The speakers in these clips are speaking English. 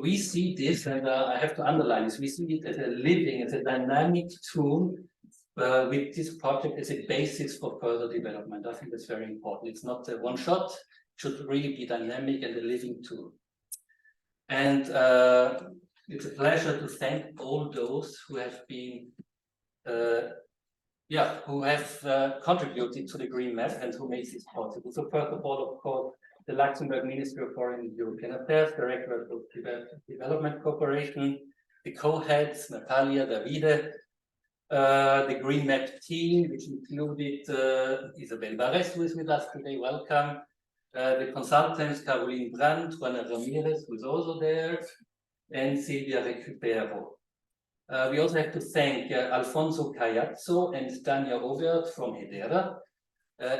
we see this, and I have to underline this, we see it as a living, as a dynamic tool with this project as a basis for further development. I think that's very important. It's not a one shot, it should really be dynamic and a living tool. And it's a pleasure to thank all those who have been, contributed to the Green Map and who makes this possible. So first of all, of course, the Luxembourg Ministry of Foreign and European Affairs, Directorate of Development Cooperation, the co-heads, Natalia, Davide, the Green Map team, which included Isabel Barres, who is with us today, welcome. The consultants, Caroline Brandt, Juana Ramirez, who is also there, and Silvia Recupero. We also have to thank Alfonso Cayazzo and Tania Overt from Hedera,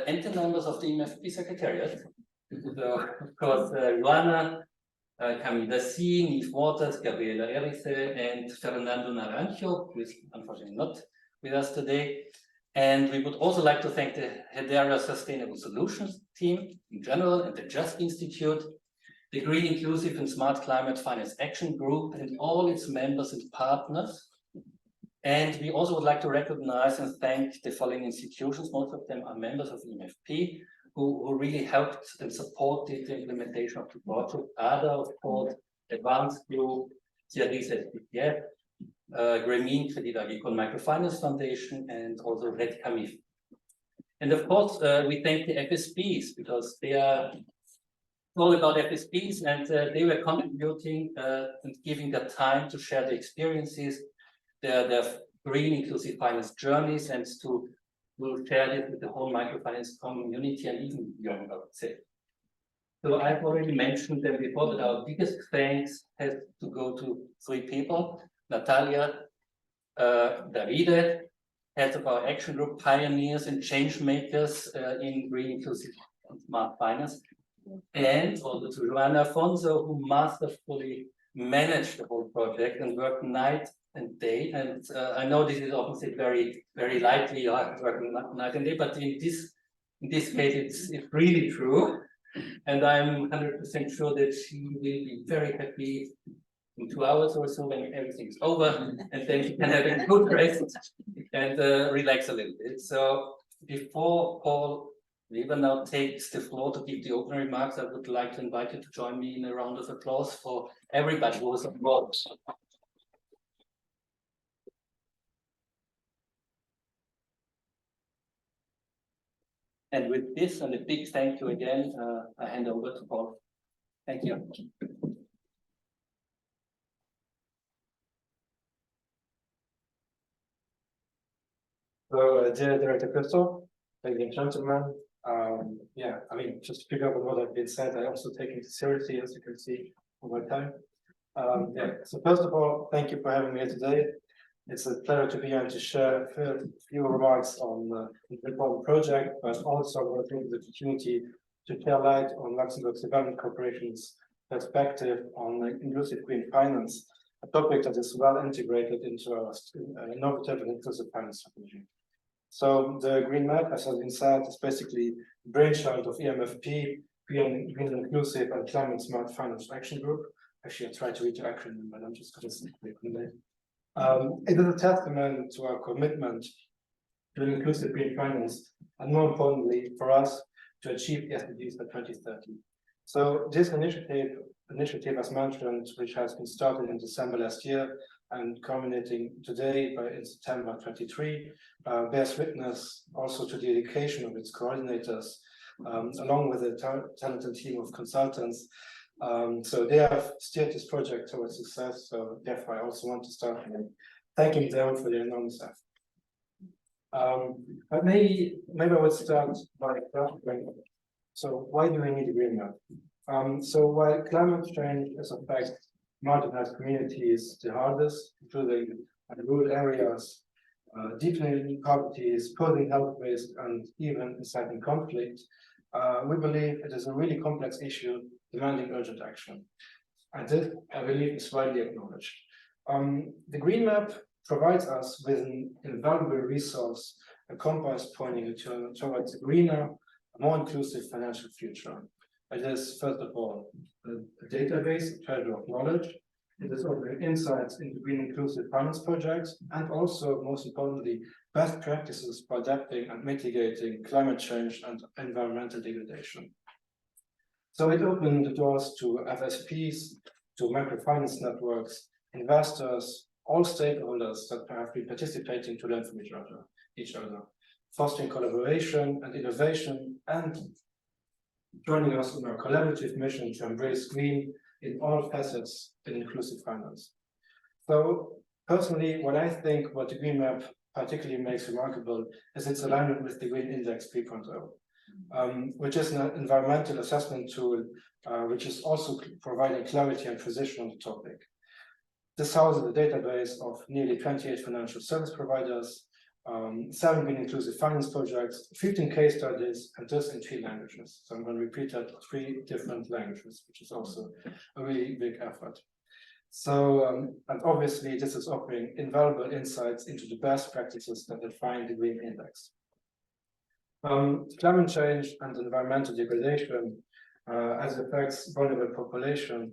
and the members of the e-MFP Secretariat. So, of course, Juana, Camille Dassin, Yves Waters, Gabriela Erice, and Fernando Naranjo, who is unfortunately not with us today. And we would also like to thank the Hedera Sustainable Solutions team in general, and the Just Institute, the Green Inclusive and Smart Climate Finance Action Group, and all its members and partners. And we also would like to recognize and thank the following institutions. Most of them are members of e-MFP, who really helped and supported the implementation of the project. ADA, of course, Advanced Group, GICSF-AG, Gremin Credit Agricole Microfinance Foundation, and also Red Camif. And of course, we thank the FSPs, because they are all about FSPs, and they were contributing and giving their time to share their experiences, their green inclusive finance journeys, and to will share it with the whole microfinance community and even beyond, I would say. So I've already mentioned them before, but our biggest thanks has to go to three people: Natalia, Davide, heads of our action group, pioneers and change makers in green inclusive and smart finance, and also to Joana Afonso, who masterfully managed the whole project and worked night and day. And I know this is often said very, very lightly, working night and day, but in this case, it's really true. And I'm 100% sure that she will be very happy in 2 hours or so when everything's over, and then she can have a good rest and relax a little bit. So before Paul Weber now takes the floor to give the opening remarks, I would like to invite you to join me in a round of applause for everybody who was involved. And with this, and a big thank you again, I hand over to Paul. Thank you. So, dear Director Crystal, ladies and gentlemen, just to pick up on what has been said, I also take it seriously, as you can see on my time. So first of all, thank you for having me here today. It's a pleasure to be here and to share a few remarks on the important project, but also I want to take the opportunity to share light on Luxembourg's Development Corporation's perspective on inclusive green finance, a topic that is well integrated into our innovative and inclusive finance strategy. So the Green Map, as has been said, is basically a brainchild of e-MFP, Green Inclusive and Climate Smart Finance Action Group. Actually, I tried to read the acronym, but I'm just going to click on it. It is a testament to our commitment to inclusive green finance, and more importantly for us, to achieve the SDGs by 2030. So this initiative, as mentioned, which has been started in December last year and culminating today in September 23, bears witness also to the dedication of its coordinators, along with a talented team of consultants. So they have steered this project towards success. So therefore, I also want to start by thanking them for their enormous effort. But maybe I would start by clarifying. So why do we need a green map? So while climate change is affects marginalized communities the hardest, including rural areas, deepening poverty, posing health risks, and even inciting conflict, we believe it is a really complex issue demanding urgent action. And this, I believe, is widely acknowledged. The Green Map provides us with an invaluable resource, a compass pointing towards a greener, more inclusive financial future. It is, first of all, a database, a treasure of knowledge, It is offering insights into green inclusive finance projects and also, most importantly, best practices for adapting and mitigating climate change and environmental degradation. So it opened the doors to FSPs, to microfinance networks, investors, all stakeholders that have been participating to learn from each other, fostering collaboration and innovation, and joining us on our collaborative mission to embrace green in all facets in inclusive finance. So personally, what I think what the Green Map particularly makes remarkable is its alignment with the Green Index 3.0, which is an environmental assessment tool, which is also providing clarity and precision on the topic. This houses a database of nearly 28 financial service providers, 7 green inclusive finance projects, 15 case studies, and this in 3 languages. So I'm going to repeat that 3 different languages, which is also a really big effort. So, and obviously this is offering invaluable insights into the best practices that define the Green Index. Climate change and environmental degradation as it affects vulnerable population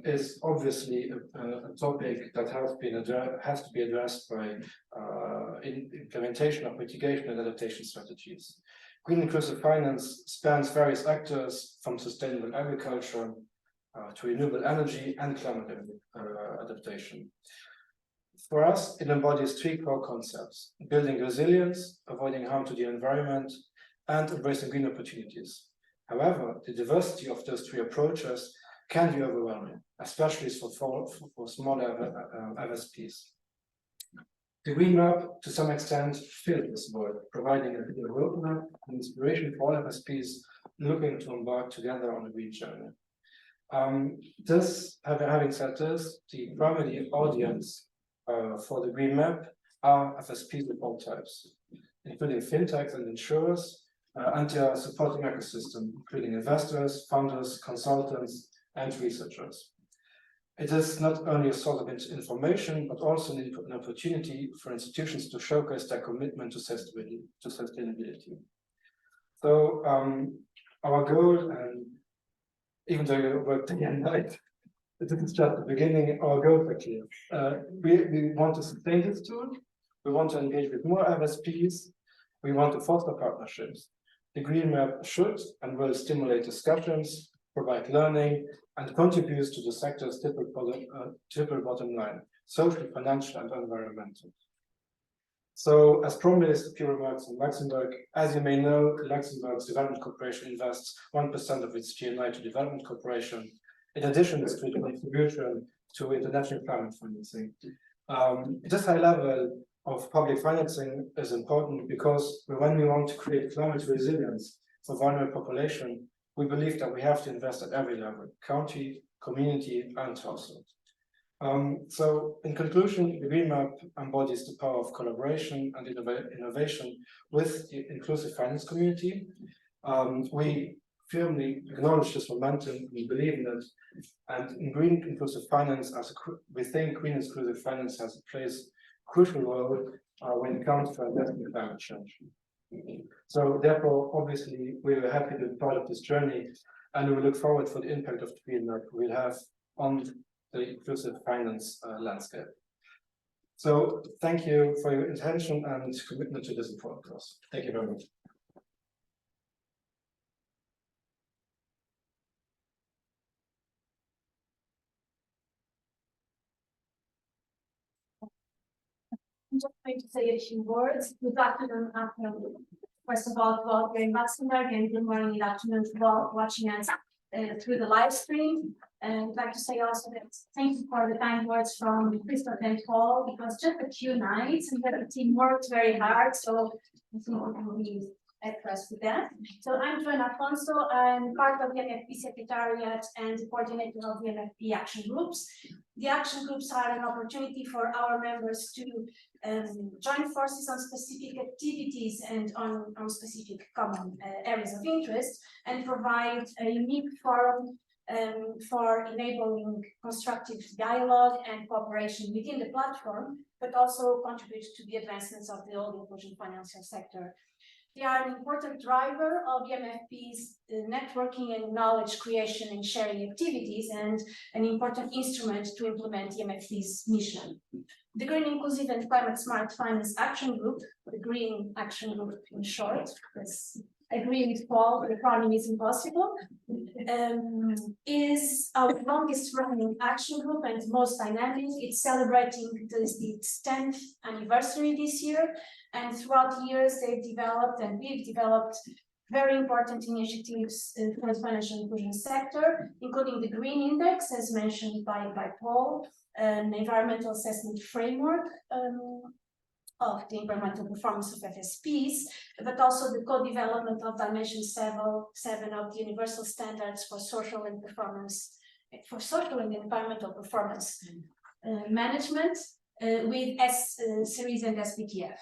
is obviously a topic that has to be addressed by implementation of mitigation and adaptation strategies. Green inclusive finance spans various actors from sustainable agriculture to renewable energy and climate adaptation. For us, it embodies 3 core concepts: building resilience, avoiding harm to the environment, and embracing green opportunities. However, the diversity of those 3 approaches can be overwhelming, especially for smaller FSPs. The Green Map, to some extent, filled this void, providing a clear roadmap and inspiration for all FSPs looking to embark together on a green journey. Having said this, the primary audience for the Green Map are FSPs of all types, including fintechs and insurers, and their supporting ecosystem, including investors, funders, consultants, and researchers. It is not only a source of information, but also an opportunity for institutions to showcase their commitment to sustainability. So our goal, and even though you work day and night, this is just the beginning, our goals are clear. We want to sustain this tool, we want to engage with more FSPs, we want to foster partnerships. The Green Map should and will stimulate discussions, provide learning, and contributes to the sector's triple bottom line: social, financial, and environmental. So, as promised, a few remarks on Luxembourg. As you may know, Luxembourg's Development Corporation invests 1% of its GNI to development cooperation. In addition to the contribution to international climate financing. This high level of public financing is important because when we want to create climate resilience for vulnerable population, we believe that we have to invest at every level: county, community, and household. So, in conclusion, the Green Map embodies the power of collaboration and innovation with the inclusive finance community. We firmly acknowledge this momentum. We believe in it, and in green inclusive finance, we think green inclusive finance plays a crucial role when it comes to addressing climate change. So, therefore, obviously, we are happy to be part of this journey, and we look forward for the impact of the Green Map will have on the inclusive finance landscape. So, thank you for your attention and commitment to this important cause. Thank you very much. I'm just going to say a few words. Good afternoon, first of all, to all here in Luxembourg, and good morning, good afternoon to all watching us through the live stream. And I'd like to say also that thank you for the kind words from Christoph and Paul. It was just a few nights, and the team worked very hard, so I think we will be at rest with that. So I'm Joanna Afonso. I'm part of the e-MFP Secretariat and the coordinator of the e-MFP action groups. The action groups are an opportunity for our members to join forces on specific activities and on specific common areas of interest, and provide a unique forum for enabling constructive dialogue and cooperation within the platform, but also contribute to the advancements of the whole inclusion financial sector. They are an important driver of e-MFP's networking and knowledge creation and sharing activities, and an important instrument to implement e-MFP's mission. The Green, Inclusive and Climate Smart Finance Action Group, the Green Action Group in short, because I agree with Paul, the economy is impossible, is our longest running action group and most dynamic. It's celebrating its 10th anniversary this year, and throughout the years they've developed and we've developed very important initiatives for the financial inclusion sector, including the Green Index, as mentioned by Paul, an environmental assessment framework of the environmental performance of FSPs, but also the co-development of Dimension 7 of the Universal Standards for Social and Environmental Performance Management with S-Series and SBTF.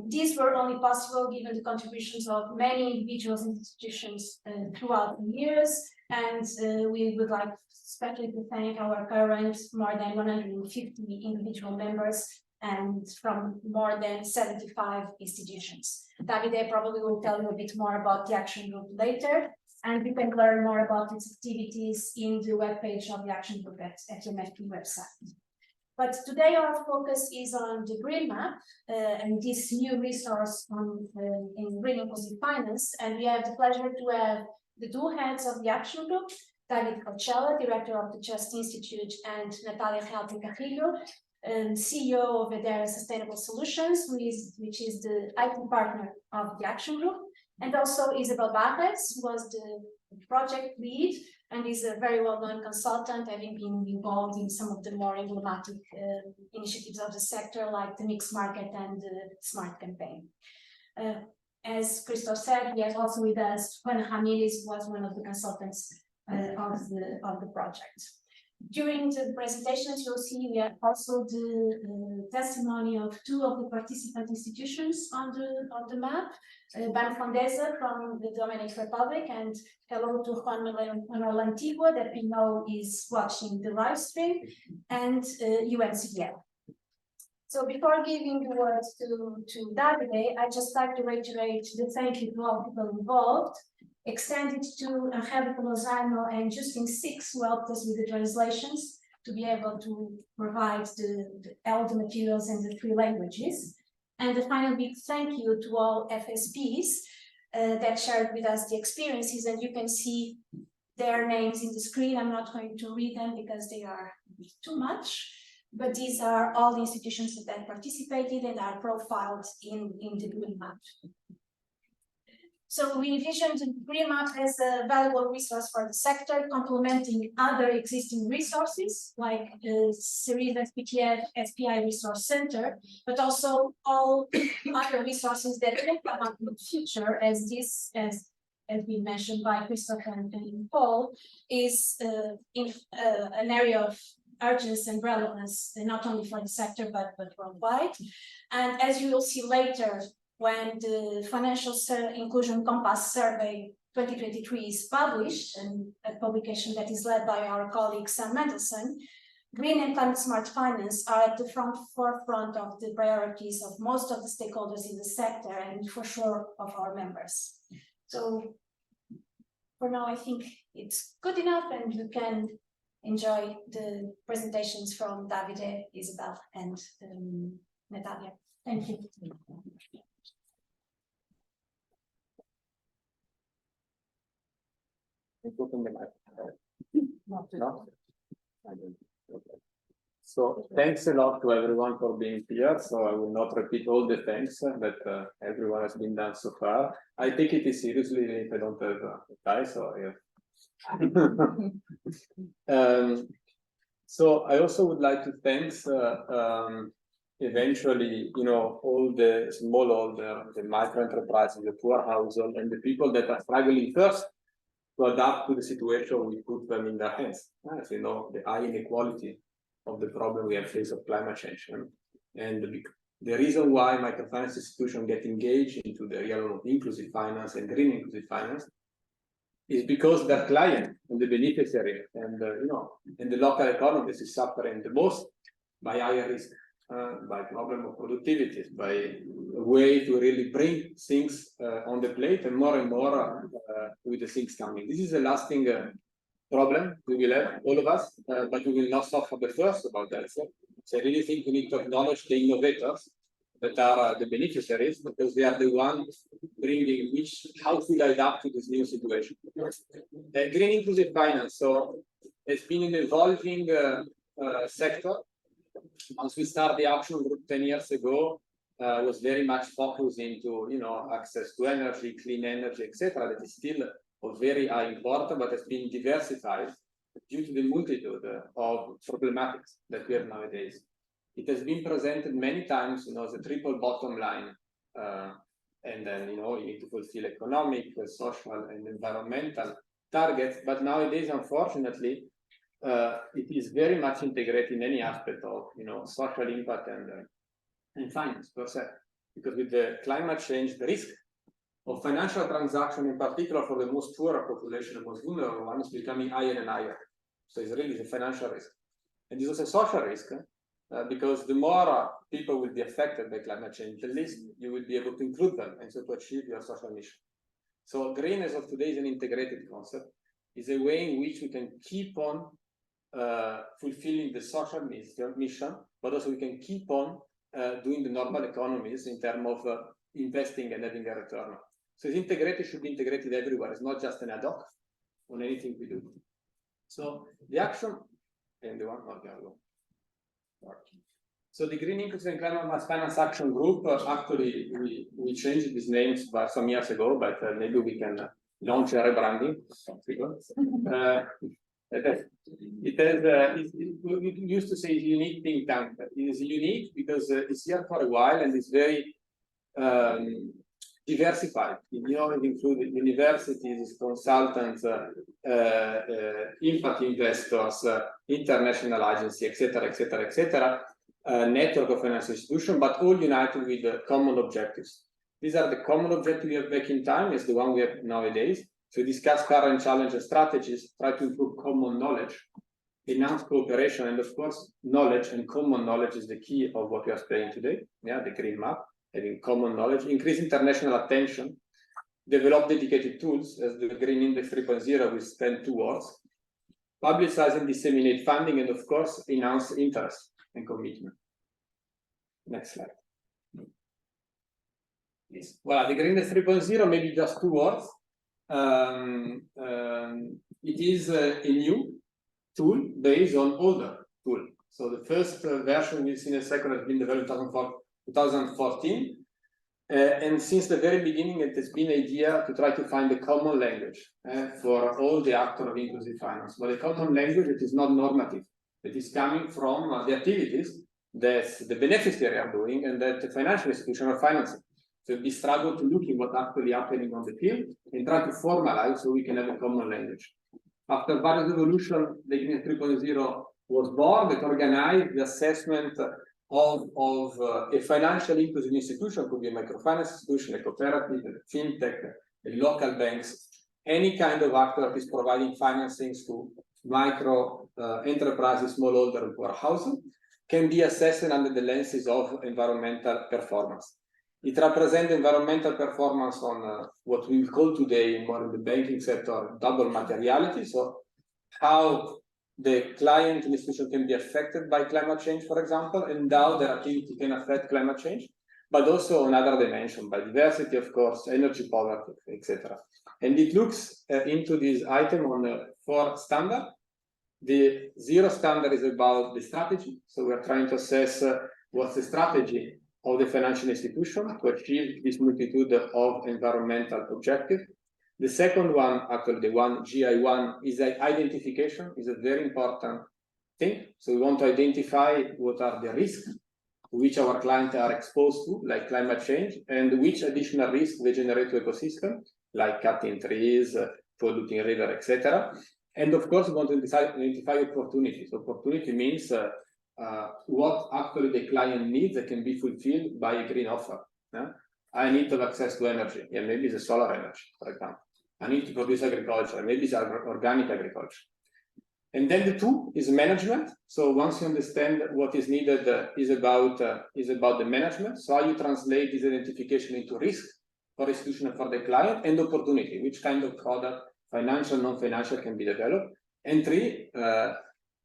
These were only possible given the contributions of many individuals and institutions throughout the years, and we would like especially to thank our current more than 150 individual members and from more than 75 institutions. Davide probably will tell you a bit more about the action group later, and you can learn more about its activities in the webpage of the action group at e-MFP website. But today our focus is on the Green Map and this new resource in Green Inclusive Finance, and we have the pleasure to have the two heads of the action group, David Coachella, Director of the Just Institute, and Natalia Realte Carrillo, CEO of Edera Sustainable Solutions, which is the IT partner of the action group, and also Isabel Barres, who was the project lead and is a very well-known consultant, having been involved in some of the more emblematic initiatives of the sector, like the Mixed Market and the Smart Campaign. As Christoph said, we have also with us Juana Ramirez, who was one of the consultants of the project. During the presentations, you'll see we have also the testimony of two of the participant institutions on the map, Ban Fondesa from the Dominican Republic, and hello to Juan Manuel Antigua that we know is watching the live stream, and UNCDF. So before giving the words to Davide, I'd just like to reiterate the thank you to all people involved, extended to Angelica Lozano and Justin Six, who helped us with the translations to be able to provide all the materials in the 3 languages. And a final big thank you to all FSPs that shared with us the experiences, and you can see their names in the screen. I'm not going to read them because they are too much, but these are all the institutions that participated and are profiled in the Green Map. So we envisioned the Green Map as a valuable resource for the sector, complementing other existing resources like the Series SPTF SPI Resource Center, but also all other resources that will come up in the future, as this, as been mentioned by Christoph and Paul, is an area of urgency and relevance, not only for the sector, but worldwide. And as you will see later, when the Financial Inclusion Compass Survey 2023 is published, and a publication that is led by our colleague Sam Mendelson, green and climate smart finance are at the forefront of the priorities of most of the stakeholders in the sector, and for sure of our members. So for now, I think it's good enough, and you can enjoy the presentations from Davide, Isabel, and Natalia. Thank you. No? So thanks a lot to everyone for being here. So I will not repeat all the thanks that everyone has been done so far. I take it seriously if I don't have time. So yeah. So I also would like to thank eventually, you know, all the smallholder, the micro enterprises, the poor household, and the people that are struggling first to adapt to the situation we put them in their hands. As you know, the high inequality of the problem we have faced of climate change. And the reason why microfinance institutions get engaged into the realm of inclusive finance and green inclusive finance is because their client and the beneficiary and you know, and the local economies is suffering the most by higher risk by problem of productivity, by a way to really bring things on the plate, and more with the things coming. This is a lasting problem we will have, all of us, but we will not suffer the first about that. So I really think we need to acknowledge the innovators that are the beneficiaries, because they are the ones bringing how to adapt to this new situation. Green inclusive finance, so it's been an evolving sector. Once we started the action group 10 years ago, was very much focused into access to energy, clean energy, etc. That is still of very high importance, but has been diversified due to the multitude of problematics that we have nowadays. It has been presented many times, as a triple bottom line, and then you need to fulfill economic, social, and environmental targets. But nowadays, unfortunately, it is very much integrated in any aspect of social impact and finance per se, because with the climate change, the risk of financial transaction, in particular for the most poorer population, the most vulnerable one, is becoming higher and higher. So it's really a financial risk, and this is a social risk, because the more people will be affected by climate change, the least you will be able to include them, and so to achieve your social mission. So green as of today is an integrated concept, is a way in which we can keep on fulfilling the social mission, but also we can keep on doing the normal economies in terms of investing and having a return. So it's integrated, should be integrated everywhere. It's not just an ad hoc on anything we do. So the action, and the one, so the Green Inclusive and Climate Finance Action Group, actually we changed these names some years ago, but maybe we can launch a rebranding. We used to say it's a unique think tank. It is unique because it's here for a while and it's very diversified. It includes universities, consultants, impact investors, international agencies, etc., network of financial institutions, but all united with common objectives. These are the common objectives we have back in time, is the one we have nowadays. So discuss current challenges, strategies, try to improve common knowledge, enhance cooperation, and of course, knowledge and common knowledge is the key of what we are studying today. Yeah, the green map, having common knowledge, increase international attention, develop dedicated tools, as the Green Index 3.0 will spend 2 words, publicize and disseminate funding, and of course, enhance interest and commitment. Next slide. Yes. Well, the Green Index 3.0, maybe just 2 words. It is a new tool based on older tool. So the first version we'll see in a second has been developed in 2014. And since the very beginning, it has been an idea to try to find a common language for all the actors of inclusive finance. But a common language that is not normative, that is coming from the activities that the beneficiaries are doing and that the financial institutions are financing. So we struggle to look at what's actually happening on the field and try to formalize so we can have a common language. After various evolution, the Green 3.0 was born that organized the assessment of a financial inclusive institution, could be a microfinance institution, a cooperative, a fintech, a local banks, any kind of actor that is providing financing to micro enterprises, smallholder, and poor housing, can be assessed under the lenses of environmental performance. It represents environmental performance on what we call today, more in the banking sector, double materiality. So how the client institution can be affected by climate change, for example, and how their activity can affect climate change, but also on other dimensions, biodiversity, of course, energy poverty, etc. And it looks into this item on 4 standards. The 0 standard is about the strategy. So we're trying to assess what's the strategy of the financial institution to achieve this multitude of environmental objectives. The second one, actually the one, GI1, is identification, is a very important thing. So we want to identify what are the risks to which our clients are exposed to, like climate change, and which additional risks they generate to ecosystem, like cutting trees, polluting river, etc. And of course, we want to identify opportunities. Opportunity means what actually the client needs that can be fulfilled by a green offer. I need to have access to energy. Yeah, maybe it's a solar energy, for example. I need to produce agriculture. Maybe it's organic agriculture. And then the two is management. So once you understand what is needed, is about the management. So how you translate this identification into risk for institution and for the client, and opportunity, which kind of product, financial, non-financial, can be developed. And three,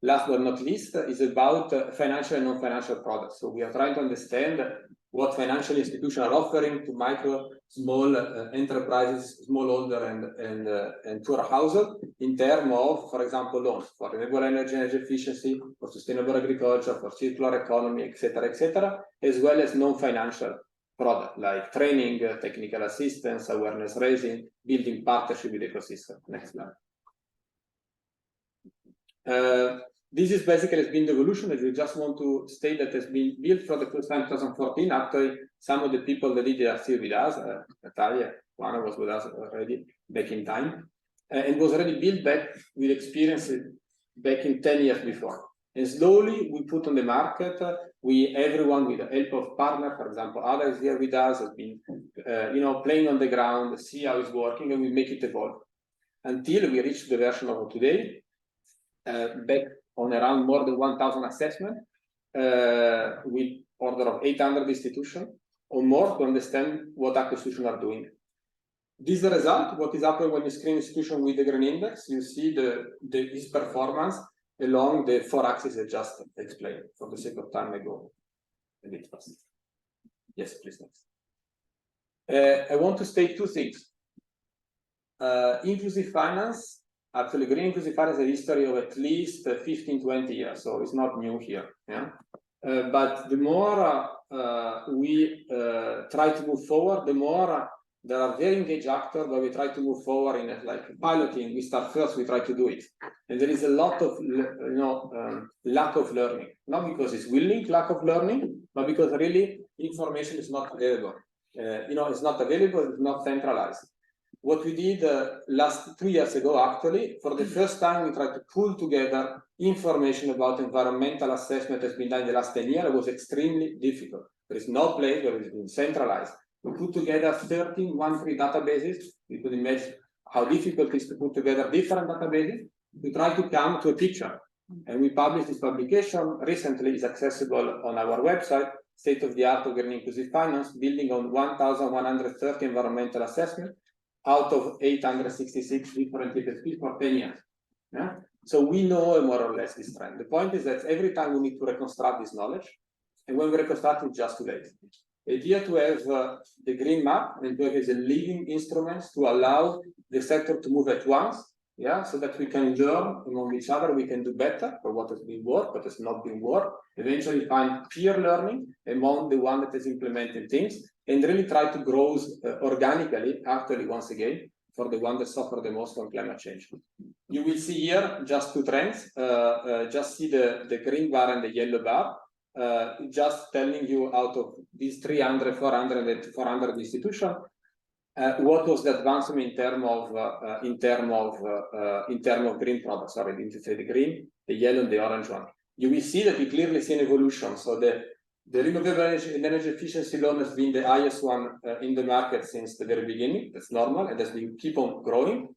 last but not least, is about financial and non-financial products. So we are trying to understand what financial institutions are offering to micro, small enterprises, smallholder and poor household in terms of, for example, loans for renewable energy, energy efficiency, for sustainable agriculture, for circular economy, etc., as well as non-financial product like training, technical assistance, awareness raising, building partnership with ecosystem. Next slide. This is basically has been the evolution, and we just want to state that has been built for the first time in 2014. Actually, some of the people that did it are still with us. Natalia, one was with us already back in time, and was already built back with experience back in 10 years before. And slowly we put on the market, everyone with the help of partner, for example, Ada is here with us, has been, playing on the ground, see how it's working, and we make it evolve until we reach the version of today, back on around more than 1,000 assessments, with order of 800 institutions or more to understand what institutions are doing. This is the result. What is happening when you screen institution with the green index? You see its performance along the 4 axes I just explained. For the sake of time, I go a bit fast. Yes, please, next. I want to state 2 things. Inclusive finance, actually, green inclusive finance has a history of at least 15-20 years, so it's not new here. Yeah. But the more we try to move forward, the more there are very engaged actors, but we try to move forward in like piloting. We start first, we try to do it. And there is a lot of lack of learning, not because it's willing lack of learning, but because really information is not available. It's not available, it's not centralized. What we did last 2 years ago, actually, for the first time, we tried to pull together information about environmental assessment that's been done in the last 10 years. It was extremely difficult. There is no place where it's been centralized. We put together 13 databases. You could imagine how difficult it is to put together different databases. We try to come to a picture. And we published this publication recently. It's accessible on our website, State of the Art of Green Inclusive Finance, building on 1,130 environmental assessments out of 866 different FSPs for 10 years. Yeah? So we know more or less this trend. The point is that every time we need to reconstruct this knowledge, and when we reconstruct it, it's just too late. The idea to have the green map and to have as a living instrument to allow the sector to move at once, yeah, so that we can learn among each other, we can do better for what has been worked, what has not been worked, eventually find peer learning among the one that has implemented things, and really try to grow organically, actually, once again, for the one that suffer the most from climate change. You will see here just 2 trends. Just see the green bar and the yellow bar. Just telling you out of these 300, 400 institutions, what was the advancement in terms of green products? Sorry, I didn't say the green, the yellow, and the orange one. You will see that we clearly see an evolution. So the renewable energy efficiency loan has been the highest one in the market since the very beginning. That's normal, and as we keep on growing.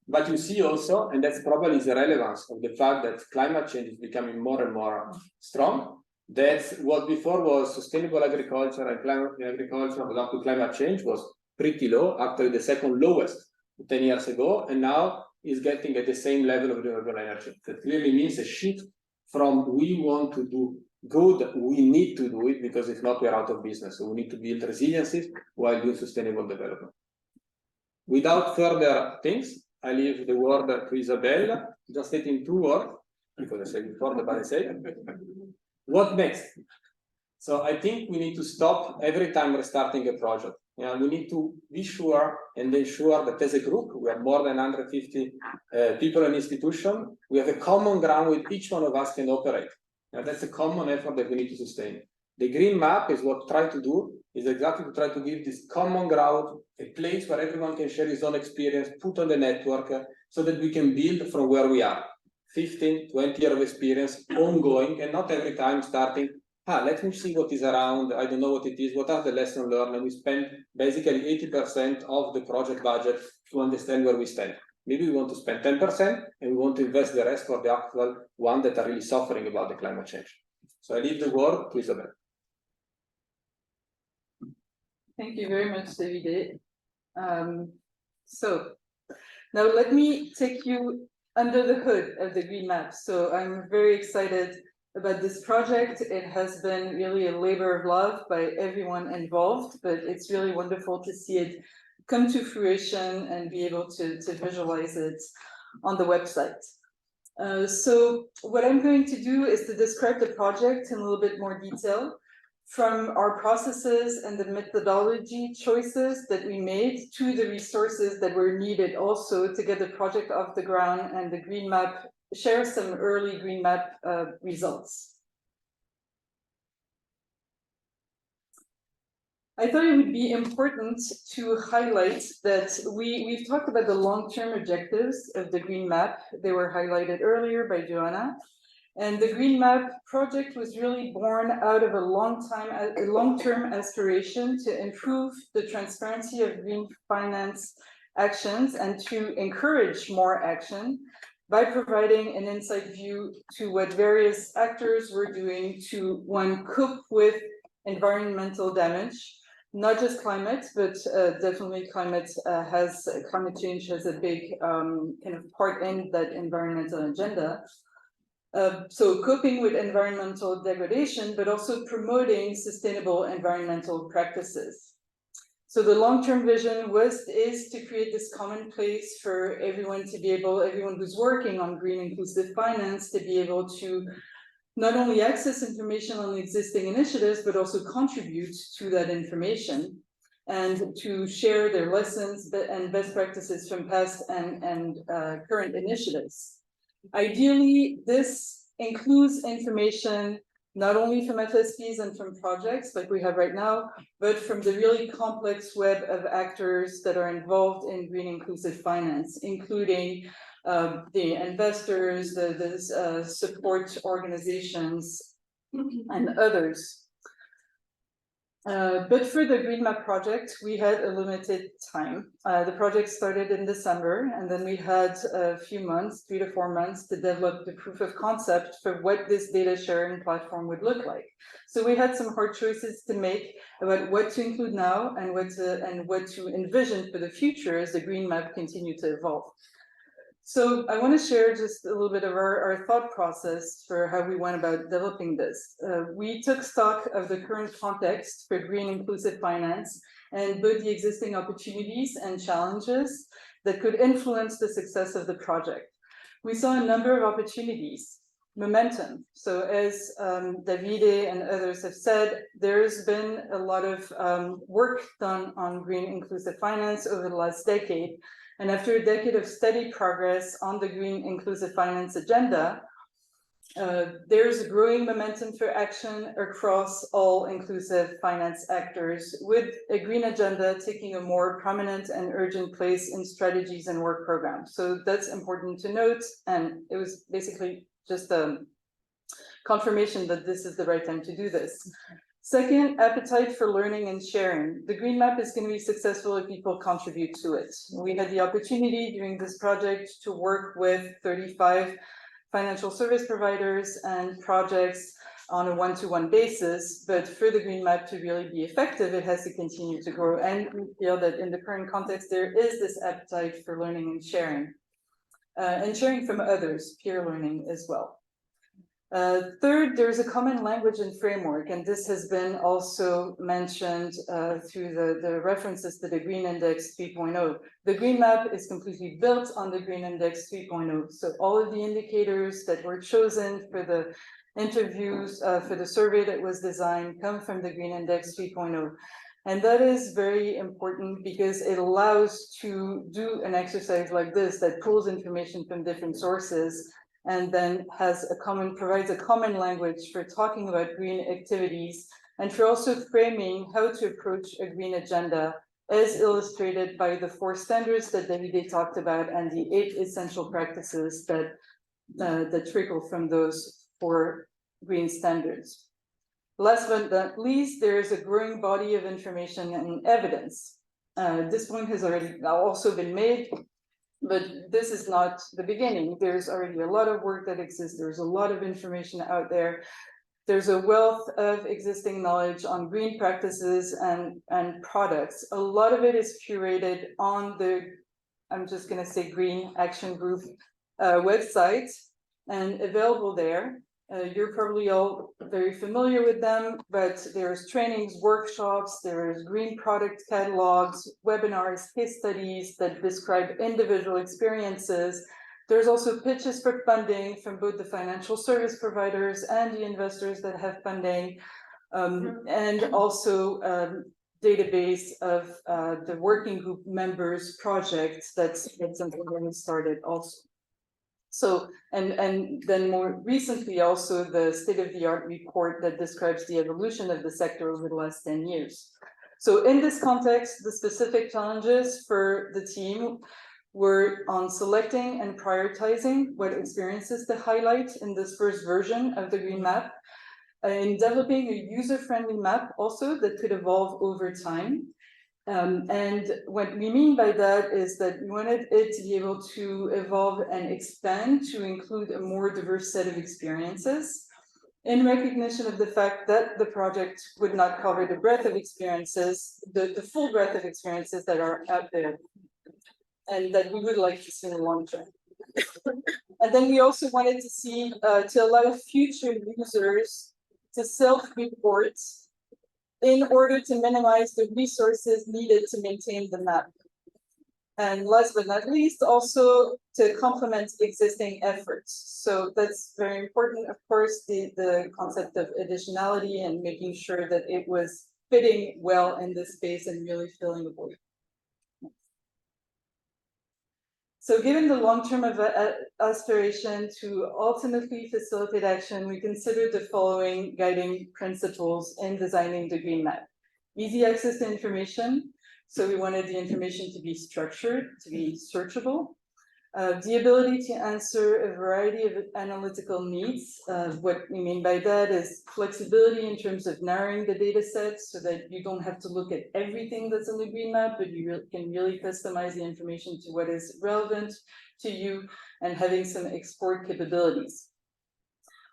But you see also, and that's probably the relevance of the fact that climate change is becoming more and more strong. That's what before was sustainable agriculture and climate agriculture up to climate change was pretty low, actually the second lowest 10 years ago, and now is getting at the same level of renewable energy. That clearly means a shift from we want to do good, we need to do it, because if not, we're out of business. So we need to build resiliency while doing sustainable development. Without further things, I leave the word to Isabella, just stating 2 words, because I said before, but I say, what next? So I think we need to stop every time we're starting a project. We need to be sure and ensure that as a group, we have more than 150 people and institutions, we have a common ground with each one of us can operate. That's a common effort that we need to sustain. The green map is what try to do, is exactly to try to give this common ground, a place where everyone can share his own experience, put on the network, so that we can build from where we are. 15, 20 years of experience, ongoing, and not every time starting, let me see what is around, I don't know what it is, what are the lessons learned, and we spend basically 80% of the project budget to understand where we stand. Maybe we want to spend 10% and we want to invest the rest for the actual one that are really suffering about the climate change. So I leave the word to Isabel. Thank you very much, Davide. So now let me take you under the hood of the Green Map. So I'm very excited about this project. It has been really a labor of love by everyone involved, but it's really wonderful to see it come to fruition and be able to visualize it on the website. So what I'm going to do is to describe the project in a little bit more detail, from our processes and the methodology choices that we made to the resources that were needed also to get the project off the ground, and the Green Map, share some early Green Map results. I thought it would be important to highlight that we've talked about the long-term objectives of the Green Map. They were highlighted earlier by Joanna. And the Green Map project was really born out of a long-term aspiration to improve the transparency of green finance actions and to encourage more action by providing an inside view to what various actors were doing to, one, cope with environmental damage, not just climate, but definitely climate change has a big kind of part in that environmental agenda. So coping with environmental degradation, but also promoting sustainable environmental practices. So the long-term vision is to create this common place for everyone who's working on green inclusive finance to be able to not only access information on existing initiatives, but also contribute to that information and to share their lessons and best practices from past and current initiatives. Ideally, this includes information not only from FSPs and from projects like we have right now, but from the really complex web of actors that are involved in green inclusive finance, including the investors, the support organizations, and others. But for the Green Map project, we had a limited time. The project started in December, and then we had a few months, 3 to 4 months, to develop the proof of concept for what this data sharing platform would look like. So we had some hard choices to make about what to include now and what to envision for the future as the Green Map continued to evolve. So I want to share just a little bit of our thought process for how we went about developing this. We took stock of the current context for green inclusive finance and both the existing opportunities and challenges that could influence the success of the project. We saw a number of opportunities. Momentum. So as Davide and others have said, there's been a lot of work done on green inclusive finance over the last decade. And after a decade of steady progress on the green inclusive finance agenda, there's a growing momentum for action across all inclusive finance actors, with a green agenda taking a more prominent and urgent place in strategies and work programs. So that's important to note. And it was basically just a confirmation that this is the right time to do this. Second, appetite for learning and sharing. The Green Map is going to be successful if people contribute to it. We had the opportunity during this project to work with 35 financial service providers and projects on a one-to-one basis, but for the Green Map to really be effective, it has to continue to grow. And we feel that in the current context, there is this appetite for learning and sharing from others, peer learning as well. Third, there's a common language and framework, and this has been also mentioned through the references to the Green Index 3.0. The Green Map is completely built on the Green Index 3.0. So all of the indicators that were chosen for the interviews, for the survey that was designed, come from the Green Index 3.0. And that is very important because it allows to do an exercise like this that pulls information from different sources and then provides a common language for talking about green activities and for also framing how to approach a green agenda, as illustrated by the 4 standards that Davide talked about and the 8 essential practices that trickle from those 4 green standards. Last but not least, there is a growing body of information and evidence. This point has already also been made. But this is not the beginning. There's already a lot of work that exists. There's a lot of information out there. There's a wealth of existing knowledge on green practices and products. A lot of it is curated on the, I'm just going to say, Green Action Group website and available there. You're probably all very familiar with them, but there's trainings, workshops, there's green product catalogs, webinars, case studies that describe individual experiences. There's also pitches for funding from both the financial service providers and the investors that have funding, and also database of the working group members projects that's something that we started also. So, and then more recently also the state-of-the-art report that describes the evolution of the sector over the last 10 years. So in this context, the specific challenges for the team were on selecting and prioritizing what experiences to highlight in this first version of the Green Map, in developing a user-friendly map also that could evolve over time. And what we mean by that is that we wanted it to be able to evolve and expand to include a more diverse set of experiences, in recognition of the fact that the project would not cover the breadth of experiences, the full breadth of experiences that are out there, and that we would like to see in the long term. And then we also wanted to see, to allow future users to self-report in order to minimize the resources needed to maintain the map. And last but not least, also to complement existing efforts. So that's very important, of course, the concept of additionality and making sure that it was fitting well in this space and really filling the void. So given the long-term aspiration to ultimately facilitate action, we considered the following guiding principles in designing the Green Map. Easy access to information. So we wanted the information to be structured, to be searchable. The ability to answer a variety of analytical needs. What we mean by that is flexibility in terms of narrowing the data set so that you don't have to look at everything that's on the Green Map, but you can really customize the information to what is relevant to you, and having some export capabilities.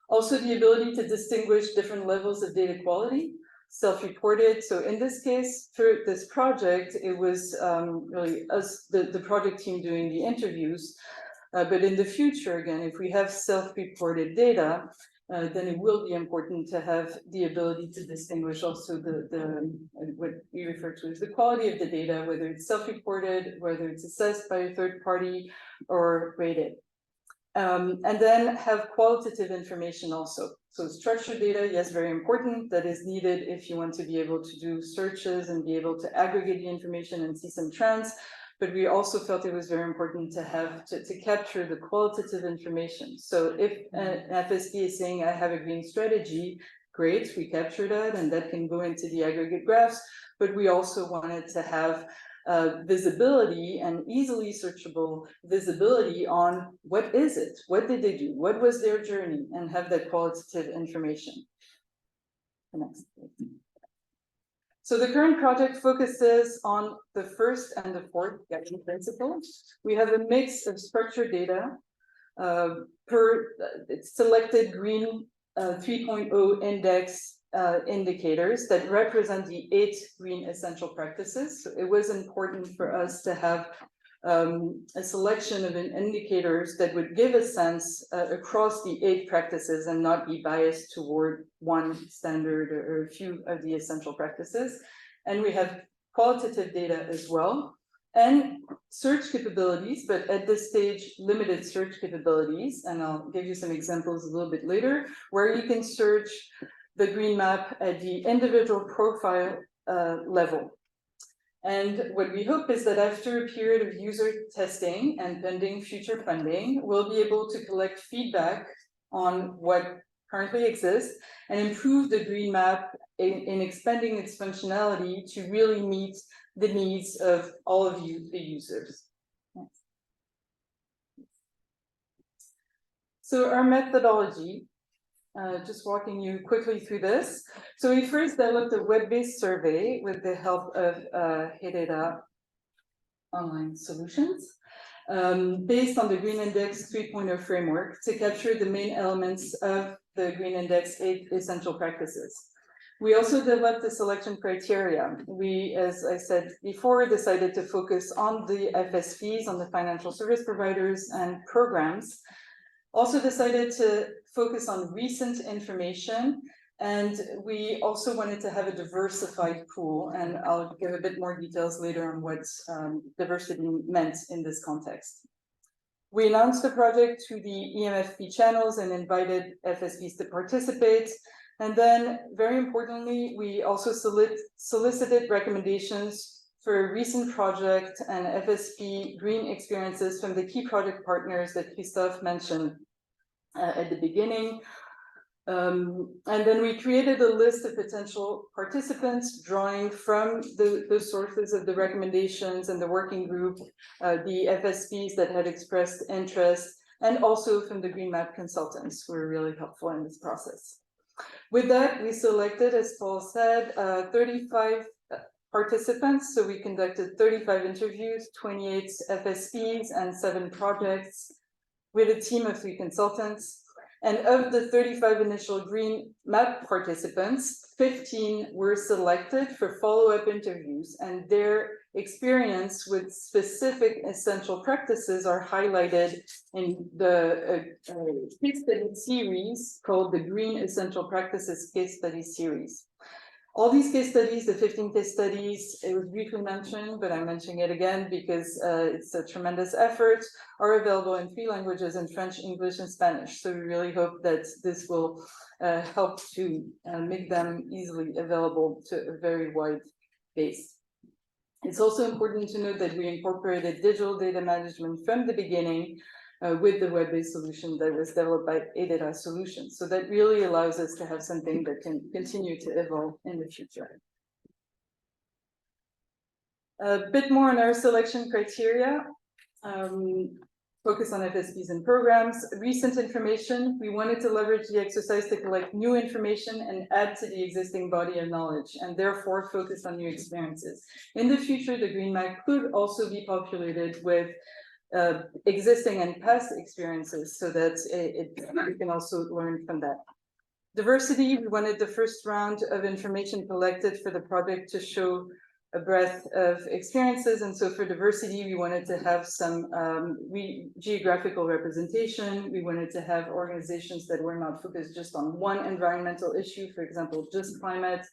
Also, the ability to distinguish different levels of data quality, self-reported. So in this case, for this project, it was really us, the project team, doing the interviews. But in the future, again, if we have self-reported data, then it will be important to have the ability to distinguish also what we refer to as the quality of the data, whether it's self-reported, whether it's assessed by a third party or rated. And then have qualitative information also. So structured data, yes, very important. That is needed if you want to be able to do searches and be able to aggregate the information and see some trends. But we also felt it was very important to have to capture the qualitative information. So if an FSP is saying, I have a green strategy, great, we capture that, and that can go into the aggregate graphs. But we also wanted to have visibility and easily searchable visibility on what is it, what did they do, what was their journey, and have that qualitative information. The next slide. So the current project focuses on the first and the fourth guiding principle. We have a mix of structured data per selected green 3.0 index indicators that represent the 8 green essential practices. So it was important for us to have a selection of indicators that would give a sense across the 8 practices and not be biased toward one standard or a few of the essential practices. And we have qualitative data as well, and search capabilities, but at this stage, limited search capabilities. And I'll give you some examples a little bit later, where you can search the Green Map at the individual profile level. And what we hope is that after a period of user testing and pending future funding, we'll be able to collect feedback on what currently exists and improve the Green Map in expanding its functionality to really meet the needs of all of you, the users. Next. So our methodology, just walking you quickly through this. So we first developed a web-based survey with the help of Hereda Online Solutions. based on the Green Index 3.0 framework to capture the main elements of the Green Index 8 essential practices. We also developed the selection criteria. We, as I said before, decided to focus on the FSPs, on the financial service providers and programs. Also decided to focus on recent information, and we also wanted to have a diversified pool, and I'll give a bit more details later on what diversity meant in this context. We announced the project to the e-MFP channels and invited FSPs to participate. And then, very importantly, we also solicited recommendations for a recent project and FSP green experiences from the key project partners that Christophe mentioned at the beginning. And then we created a list of potential participants, drawing from the sources of the recommendations and the working group, the FSPs that had expressed interest, and also from the Green Map consultants who were really helpful in this process. With that, we selected, as Paul said, 35 participants. So we conducted 35 interviews, 28 FSPs, and 7 projects with a team of 3 consultants. And of the 35 initial Green Map participants, 15 were selected for follow-up interviews, and their experience with specific essential practices are highlighted in the case study series called the Green Essential Practices Case Study Series. All these case studies, the 15 case studies, it was briefly mentioned, but I'm mentioning it again because it's a tremendous effort, are available in 3 languages, in French, English, and Spanish. So we really hope that this will help to make them easily available to a very wide base. It's also important to note that we incorporated digital data management from the beginning with the web-based solution that was developed by Edera Solutions. So that really allows us to have something that can continue to evolve in the future. A bit more on our selection criteria. Focus on FSPs and programs. Recent information, we wanted to leverage the exercise to collect new information and add to the existing body of knowledge, and therefore focus on new experiences. In the future, the Green Map could also be populated with existing and past experiences so that we can also learn from that. Diversity, we wanted the first round of information collected for the project to show a breadth of experiences, and so for diversity, we wanted to have some geographical representation. We wanted to have organizations that were not focused just on one environmental issue, for example, just climate,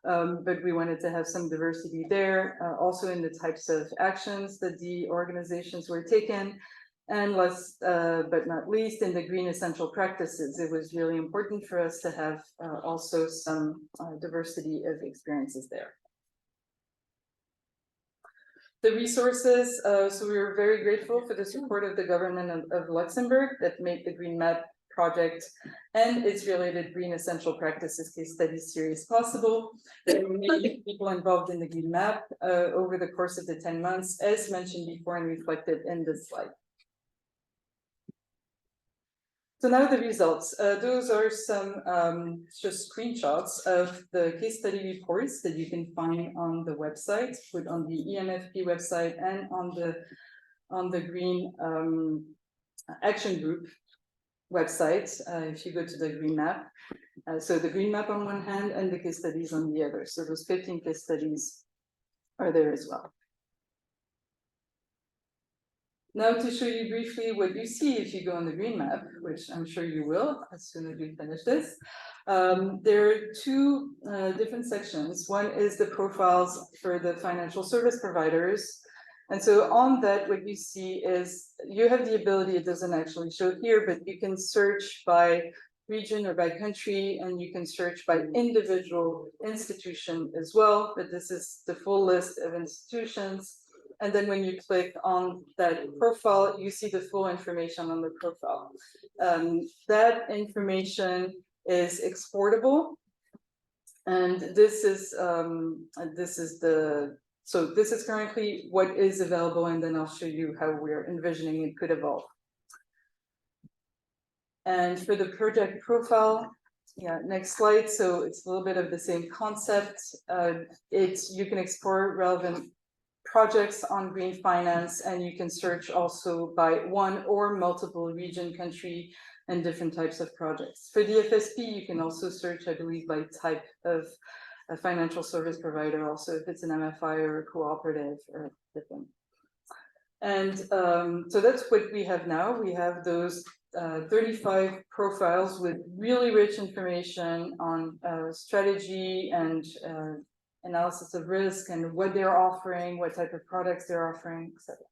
but we wanted to have some diversity there, also in the types of actions that the organizations were taking. And last but not least, in the green essential practices, it was really important for us to have also some diversity of experiences there. The resources, so we were very grateful for the support of the government of Luxembourg that made the Green Map project and its related green essential practices case study series possible. There were many people involved in the Green Map over the course of the 10 months, as mentioned before and reflected in this slide. So now the results. Those are some just screenshots of the case study reports that you can find on the website, put on the e-MFP website and on the Green Action Group website, if you go to the Green Map. So the Green Map on one hand and the case studies on the other. So those 15 case studies are there as well. Now to show you briefly what you see if you go on the Green Map, which I'm sure you will as soon as we finish this. There are 2 different sections. One is the profiles for the financial service providers. And so on that, what you see is you have the ability, it doesn't actually show here, but you can search by region or by country, and you can search by individual institution as well. But this is the full list of institutions. And then when you click on that profile, you see the full information on the profile. That information is exportable. And this is currently what is available, and then I'll show you how we're envisioning it could evolve. And for the project profile, yeah, next slide. So it's a little bit of the same concept. You can explore relevant projects on green finance, and you can search also by one or multiple region, country, and different types of projects. For the FSP, you can also search, I believe, by type of a financial service provider, also if it's an MFI or a cooperative or different. And so that's what we have now. We have those 35 profiles with really rich information on strategy and analysis of risk and what they're offering, what type of products they're offering, etc.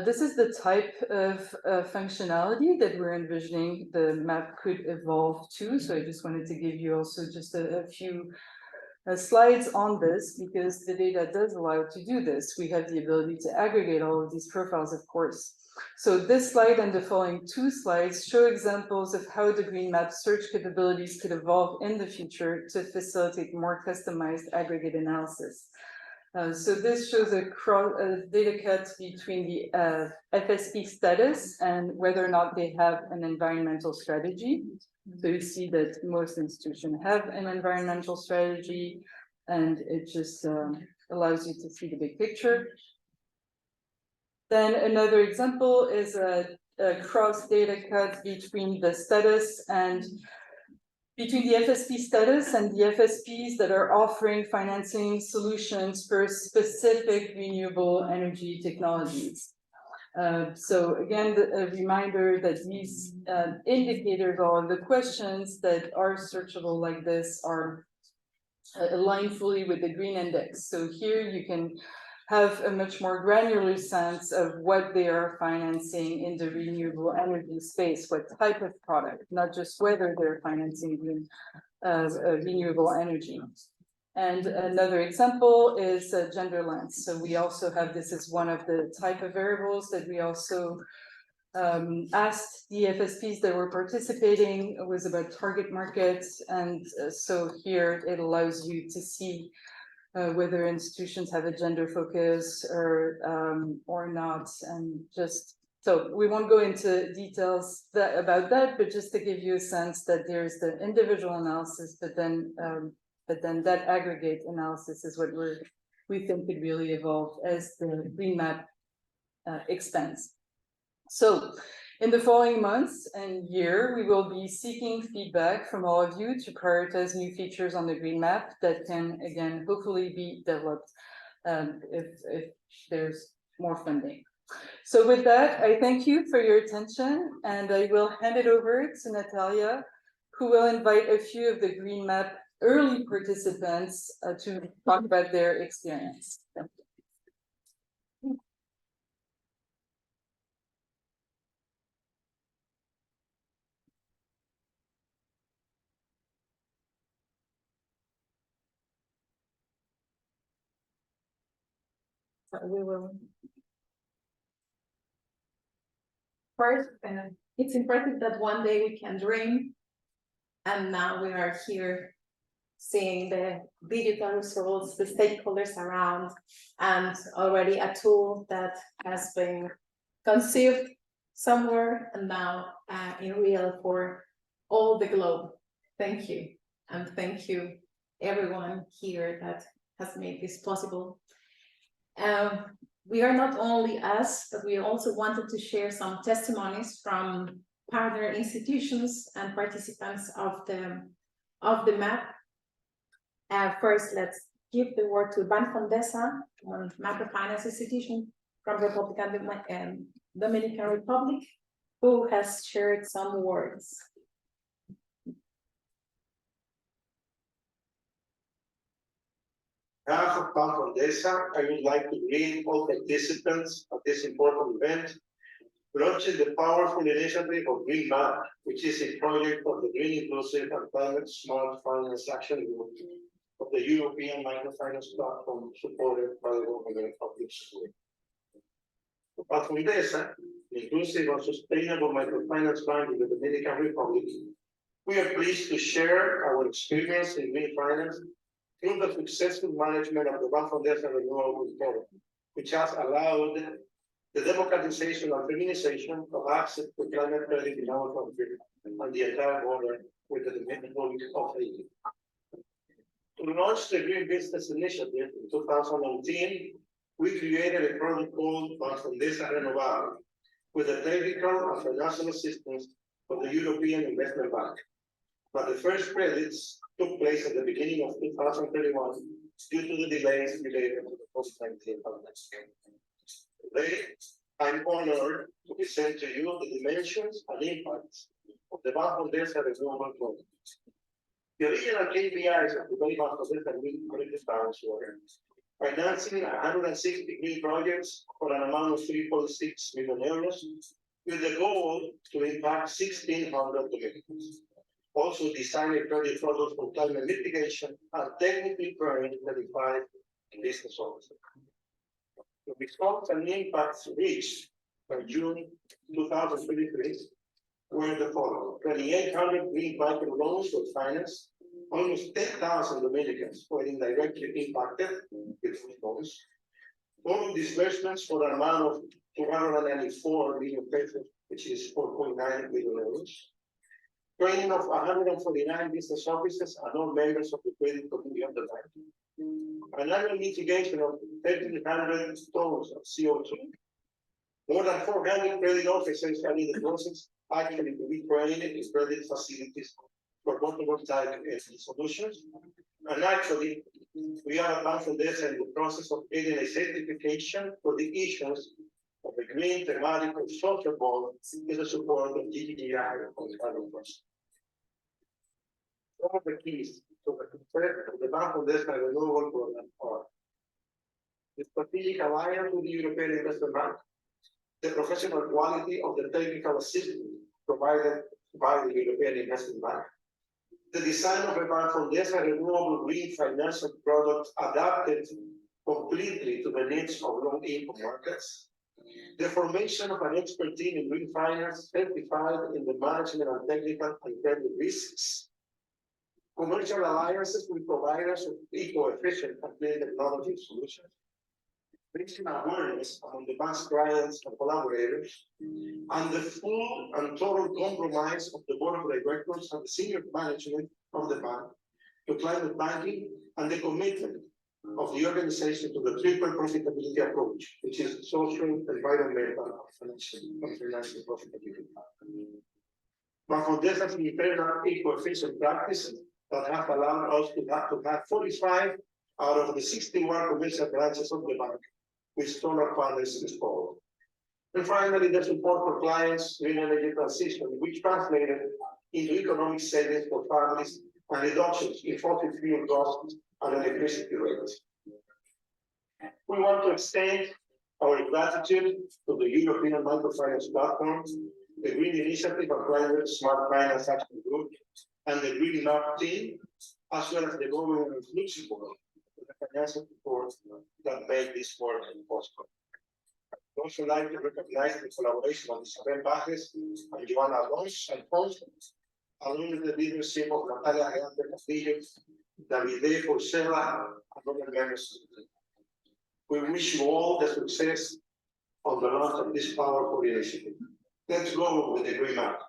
This is the type of functionality that we're envisioning the map could evolve to. So I just wanted to give you also just a few slides on this, because the data does allow to do this. We have the ability to aggregate all of these profiles, of course. So this slide and the following two slides show examples of how the green map search capabilities could evolve in the future to facilitate more customized aggregate analysis. So this shows a data cut between the FSP status and whether or not they have an environmental strategy. So you see that most institutions have an environmental strategy, and it just allows you to see the big picture. Then another example is a cross data cut between the status and between the FSP status and the FSPs that are offering financing solutions for specific renewable energy technologies. So again, a reminder that these indicators or the questions that are searchable like this are aligned fully with the green index. So here you can have a much more granular sense of what they are financing in the renewable energy space, what type of product, not just whether they're financing green renewable energy. And another example is gender lens. So we also have, this is one of the type of variables that we also asked the FSPs that were participating. It was about target markets. And so here it allows you to see whether institutions have a gender focus or not. And just, so we won't go into details about that, but just to give you a sense that there's the individual analysis, but then that aggregate analysis is what we think could really evolve as the green map expands. So in the following months and year, we will be seeking feedback from all of you to prioritize new features on the green map that can, again, hopefully be developed if there's more funding. So with that, I thank you for your attention, and I will hand it over to Natalia, who will invite a few of the green map early participants to talk about their experience. Thank you. We will. First, it's impressive that one day we can dream, and now we are here seeing the digital results, the stakeholders around, and already a tool that has been conceived somewhere and now in real for all the globe. Thank you, and thank you everyone here that has made this possible. We are not only us, but we also wanted to share some testimonies from partner institutions and participants of the map. First, let's give the word to Ban Fondesa, one microfinance institution from Dominican Republic, who has shared some words. On behalf of Ban Fondesa, I would like to greet all participants of this important event, launching the powerful initiative of Green Map, which is a project of the Green Inclusive and Climate Smart Finance Action Group of the European Microfinance Platform, supported by the government of Luxembourg. For Ban Fondesa, the Inclusive and Sustainable Microfinance Bank in the Dominican Republic, we are pleased to share our experience in green finance through the successful management of the Ban Fondesa Renewable Model, which has allowed the democratization and feminization of access to climate credit in our country and the entire border with the Dominican Republic of Haiti. To launch the Green Business Initiative in 2019, we created a project called Microfinance Renovable, with the technical and financial assistance of the European Investment Bank. But the first credits took place at the beginning of 2031 due to the delays related to the COVID-19 pandemic. Today, I'm honored to present to you the dimensions and impacts of the Microfinance Renewable Project. The original KPIs of the Microfinance Renewable Project were financing 160 green projects for an amount of 3.6 million euros, with the goal to impact 1,600 communities. Also design a project focus for climate mitigation and technically trained certified business owners. The results and impacts reached by June 2023 were the following: 2,800 green microloans were financed, almost 10,000 Dominicans were indirectly impacted with loans. Total disbursements for an amount of 294 million pesos, which is 4.9 million euros. Training of 149 business officers and all members of the credit committee of the bank. An annual mitigation of 1,300 tons of CO2. More than 400 credit officers are in the process actually to be trained in credit facilities for photovoltaic energy solutions. And actually, we are about in the process of getting a certification for the issuance of a green thematic or social bond in the support of GICSF-AG on the carbon process. Some of the keys to the success of the Microfinance Renewable Program are the strategic alliance with the European Investment Bank, the professional quality of the technical assistance provided by the European Investment Bank, the design of a Microfinance renewable green financial product adapted completely to the needs of low-income markets, the formation of an expert team in green finance certified in the management and technical and credit risks, commercial alliances with providers of eco-efficient and clean technology solutions, raising awareness among the bank's clients and collaborators, and the full and total compromise of the board of directors and the senior management of the bank to climate banking and the commitment of the organization to the triple profitability approach, which is social, environmental, and financial profitability. Microfinance has internal eco-efficient practices that have allowed us to have 45 out of the 61 commercial branches of the bank with solar panels installed. And finally, the support for clients' green energy transition, which translated into economic savings for families and reductions in fossil fuel costs and electricity rates. We want to extend our gratitude to the European Microfinance Platform, the Green Initiative and Climate Smart Finance Action Group, and the Green Lab team, as well as the government of Luxembourg, for the financial support that made this work possible. I'd also like to recognize the collaboration of Isabel Bajes and Joana Alfonso, along with the leadership of Natalia Reante Castillo, Davide Porcela, and other members of the team. We wish you all the success on the launch of this powerful initiative. Let's go with the Green Map.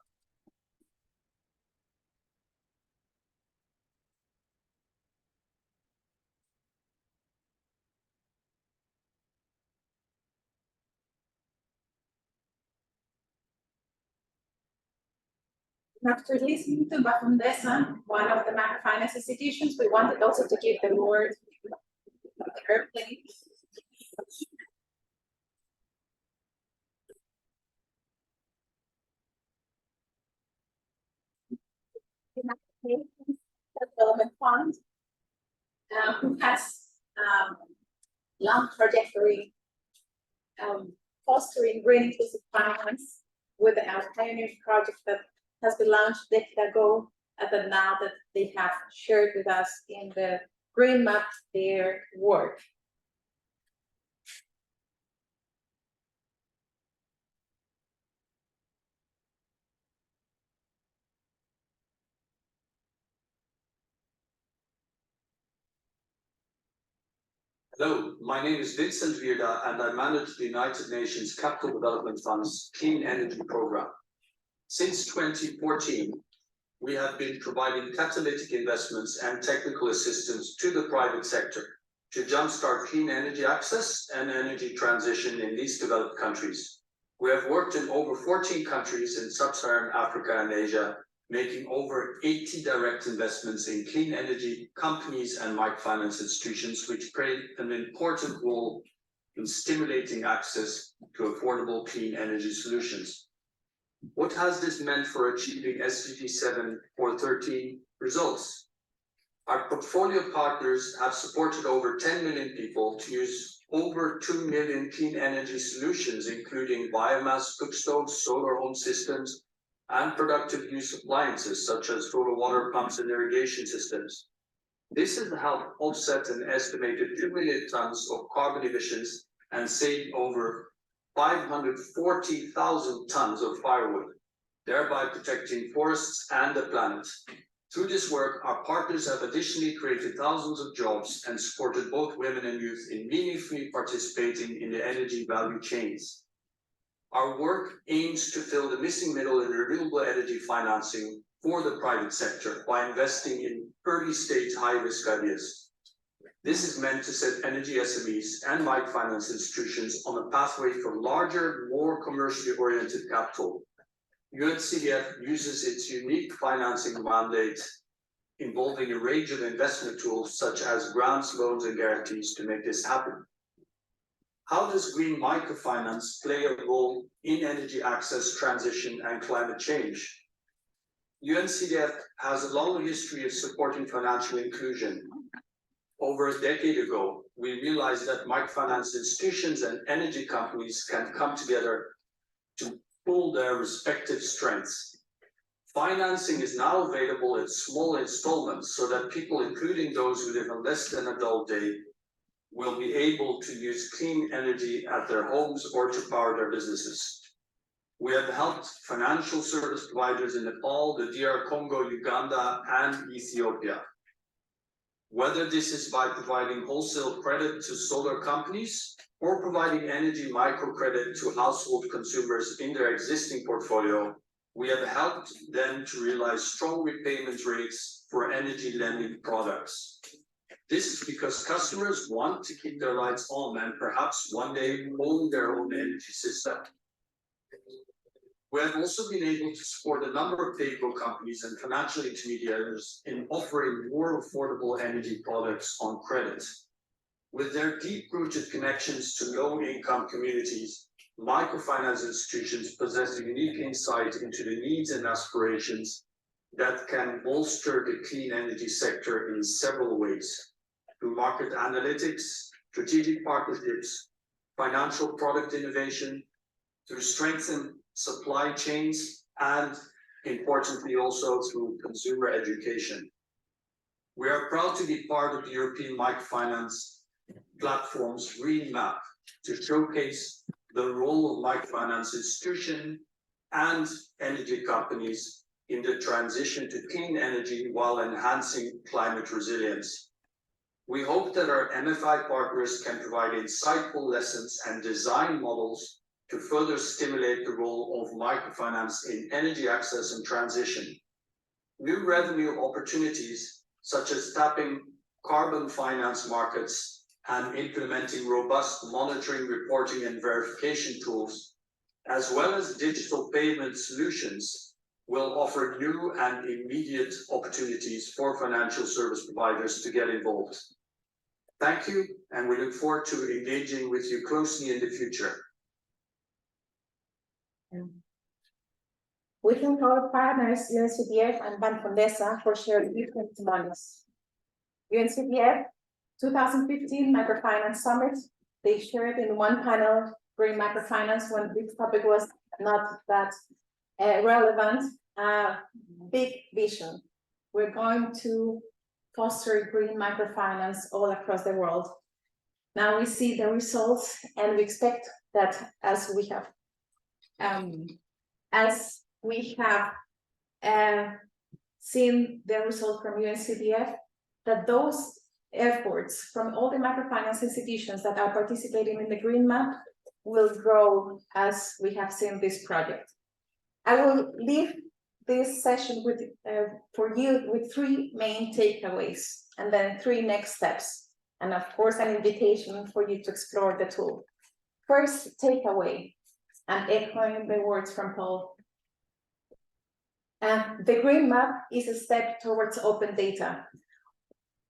After listening to Microfinance, one of the microfinance institutions, we wanted also to give the word to her, please. Development Fund, who has long trajectory fostering green inclusive finance with our pioneer project that has been launched a decade ago, and now that they have shared with us in the Green Map their work. Hello, my name is Vincent Vierda and I manage the United Nations Capital Development Fund's Clean Energy Program. Since 2014, we have been providing catalytic investments and technical assistance to the private sector to jumpstart clean energy access and energy transition in least developed countries. We have worked in over 14 countries in sub-Saharan Africa and Asia, making over 80 direct investments in clean energy companies and microfinance institutions, which play an important role in stimulating access to affordable clean energy solutions. What has this meant for achieving SDG 7 or 13 results? Our portfolio partners have supported over 10 million people to use over 2 million clean energy solutions, including biomass cookstoves, solar home systems, and productive use appliances such as solar water pumps and irrigation systems. This has helped offset an estimated 2 million tons of carbon emissions and saved over 540,000 tons of firewood, thereby protecting forests and the planet. Through this work, our partners have additionally created thousands of jobs and supported both women and youth in meaningfully participating in the energy value chains. Our work aims to fill the missing middle in renewable energy financing for the private sector by investing in early-stage high-risk ideas. This is meant to set energy SMEs and microfinance institutions on a pathway for larger, more commercially oriented capital. UNCDF uses its unique financing mandate involving a range of investment tools such as grants, loans, and guarantees to make this happen. How does green microfinance play a role in energy access, transition, and climate change? UNCDF has a long history of supporting financial inclusion. Over a decade ago, we realized that microfinance institutions and energy companies can come together to pool their respective strengths. Financing is now available in small installments so that people, including those who live on less than $1 a day, will be able to use clean energy at their homes or to power their businesses. We have helped financial service providers in Nepal, the DR Congo, Uganda, and Ethiopia. Whether this is by providing wholesale credit to solar companies or providing energy microcredit to household consumers in their existing portfolio, we have helped them to realize strong repayment rates for energy lending products. This is because customers want to keep their lights on and perhaps one day own their own energy system. We have also been able to support a number of paygo companies and financial intermediaries in offering more affordable energy products on credit. With their deep-rooted connections to low-income communities, microfinance institutions possess a unique insight into the needs and aspirations that can bolster the clean energy sector in several ways, through market analytics, strategic partnerships, financial product innovation, through strengthened supply chains, and importantly also through consumer education. We are proud to be part of the European Microfinance Platform's Green Map to showcase the role of microfinance institutions and energy companies in the transition to clean energy while enhancing climate resilience. We hope that our MFI partners can provide insightful lessons and design models to further stimulate the role of microfinance in energy access and transition. New revenue opportunities, such as tapping carbon finance markets and implementing robust monitoring, reporting, and verification tools, as well as digital payment solutions, will offer new and immediate opportunities for financial service providers to get involved. Thank you, and we look forward to engaging with you closely in the future. We thank our partners, UNCDF and Ban Fondesa, for sharing different testimonies. UNCDF 2015 Microfinance Summit, they shared in one panel green microfinance when this topic was not that relevant, big vision. We're going to foster green microfinance all across the world. Now we see the results, and we expect that as we have seen the result from UNCDF, that those efforts from all the microfinance institutions that are participating in the Green Map will grow as we have seen this project. I will leave this session with for you with 3 main takeaways and then 3 next steps, and of course an invitation for you to explore the tool. First takeaway, and echoing the words from Paul. The green map is a step towards open data.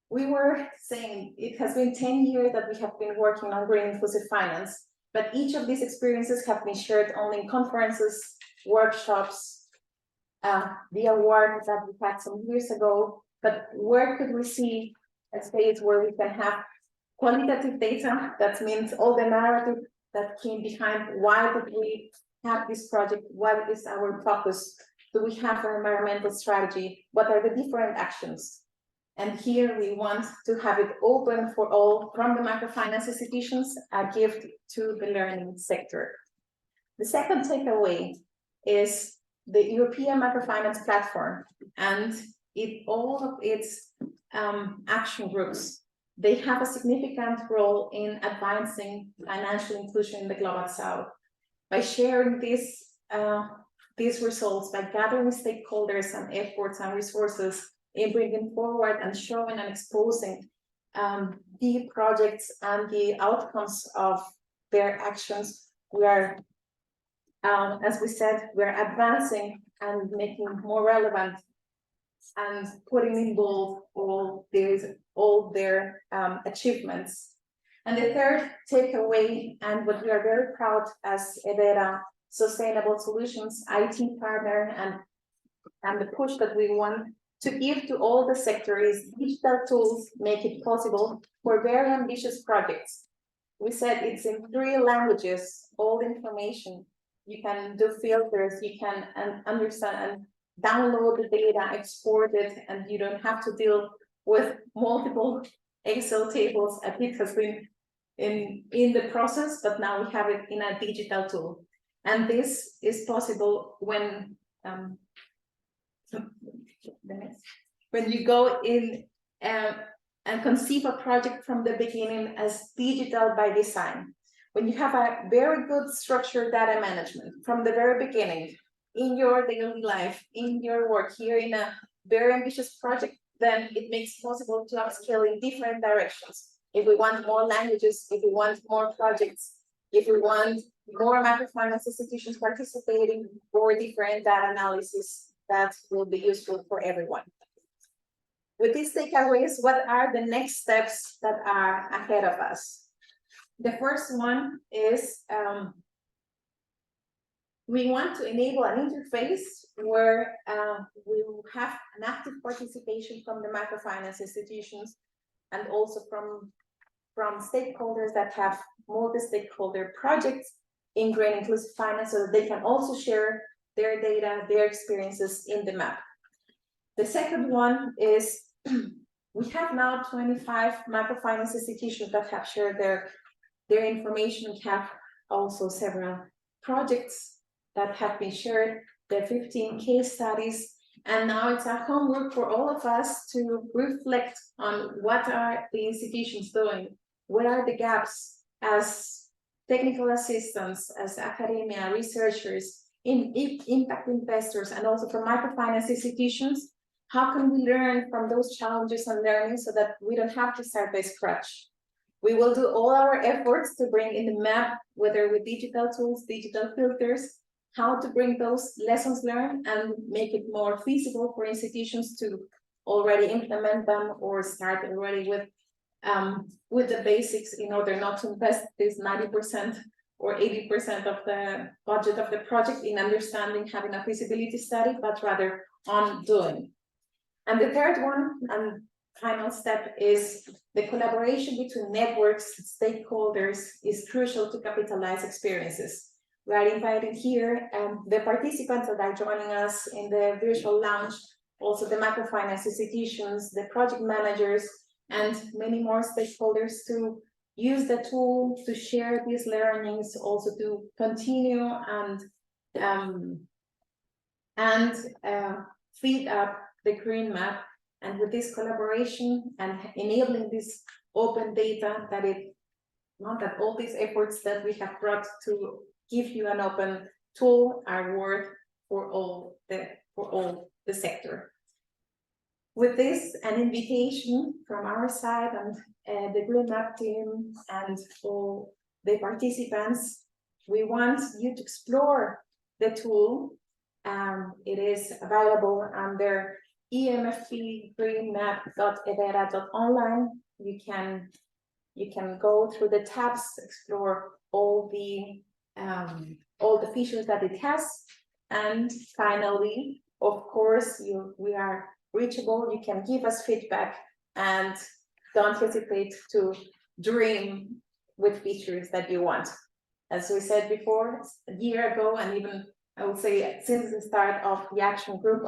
We were saying it has been 10 years that we have been working on green inclusive finance, but each of these experiences have been shared only in conferences, workshops, the award that we had some years ago. But where could we see a space where we can have qualitative data? That means all the narrative that came behind why did we have this project, what is our focus, do we have an environmental strategy, what are the different actions? And here we want to have it open for all, from the microfinance institutions, a gift to the learning sector. The second takeaway is the European microfinance platform and all of its action groups. They have a significant role in advancing financial inclusion in the global south. By sharing these results, by gathering stakeholders and efforts and resources in bringing forward and showing and exposing the projects and the outcomes of their actions, we are, as we said, we're advancing and making more relevant and putting in bold all their achievements. And the third takeaway, and what we are very proud as Edera Sustainable Solutions IT partner, and the push that we want to give to all the sector is digital tools make it possible for very ambitious projects. We said it's in 3 languages, all information. You can do filters, you can understand and download the data, export it, and you don't have to deal with multiple Excel tables. I think it has been in the process, but now we have it in a digital tool. And this is possible when you go in and conceive a project from the beginning as digital by design. When you have a very good structured data management from the very beginning in your daily life, in your work here in a very ambitious project, then it makes possible to upscale in different directions. If we want more languages, if we want more projects, if we want more microfinance institutions participating, or different data analysis, that will be useful for everyone. With these takeaways, what are the next steps that are ahead of us? The first one is we want to enable an interface where we will have an active participation from the microfinance institutions and also from stakeholders that have multi-stakeholder projects in green inclusive finance, so that they can also share their data, their experiences in the map. The second one is we have now 25 microfinance institutions that have shared their information. We have also several projects that have been shared, the 15 case studies, and now it's a homework for all of us to reflect on what are the institutions doing, what are the gaps as technical assistants, as academia, researchers, in impact investors, and also from microfinance institutions. How can we learn from those challenges and learning so that we don't have to start by scratch? We will do all our efforts to bring in the map, whether with digital tools, digital filters, how to bring those lessons learned and make it more feasible for institutions to already implement them or start already with the basics in order not to invest this 90% or 80% of the budget of the project in understanding, having a feasibility study, but rather on doing. And the third one and final step is the collaboration between networks, stakeholders is crucial to capitalize experiences. We are inviting here the participants that are joining us in the virtual lounge, also the microfinance institutions, the project managers, and many more stakeholders to use the tool to share these learnings, also to continue and feed up the green map. And with this collaboration and enabling this open data, that all these efforts that we have brought to give you an open tool are worth for all the for all the sector. With this, an invitation from our side and the Green Map team and all the participants, we want you to explore the tool. It is available under e-MFP greenmap.edera.online. You can go through the tabs, explore all the features that it has, and finally, of course, we are reachable. You can give us feedback and don't hesitate to dream with features that you want. As we said before, a year ago, and even I would say since the start of the action group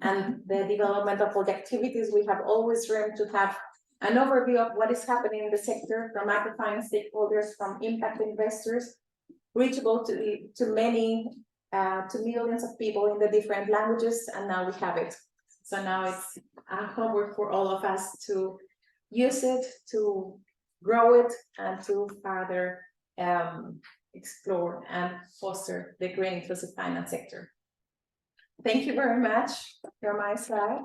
and the development of all the activities, we have always dreamed to have an overview of what is happening in the sector from microfinance stakeholders, from impact investors, reachable to millions of people in the different languages, and now we have it. So now it's a homework for all of us to use it, to grow it, and to further explore and foster the green inclusive finance sector. Thank you very much from my side.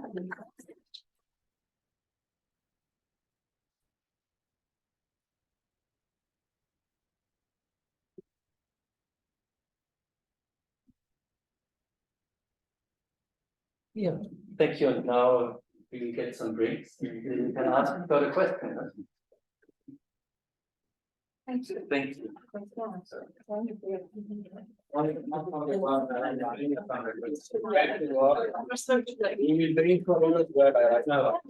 Yeah, thank you. And now we will get some drinks. You can ask further questions. Thank you. Thank you. We will drink for all of that right now.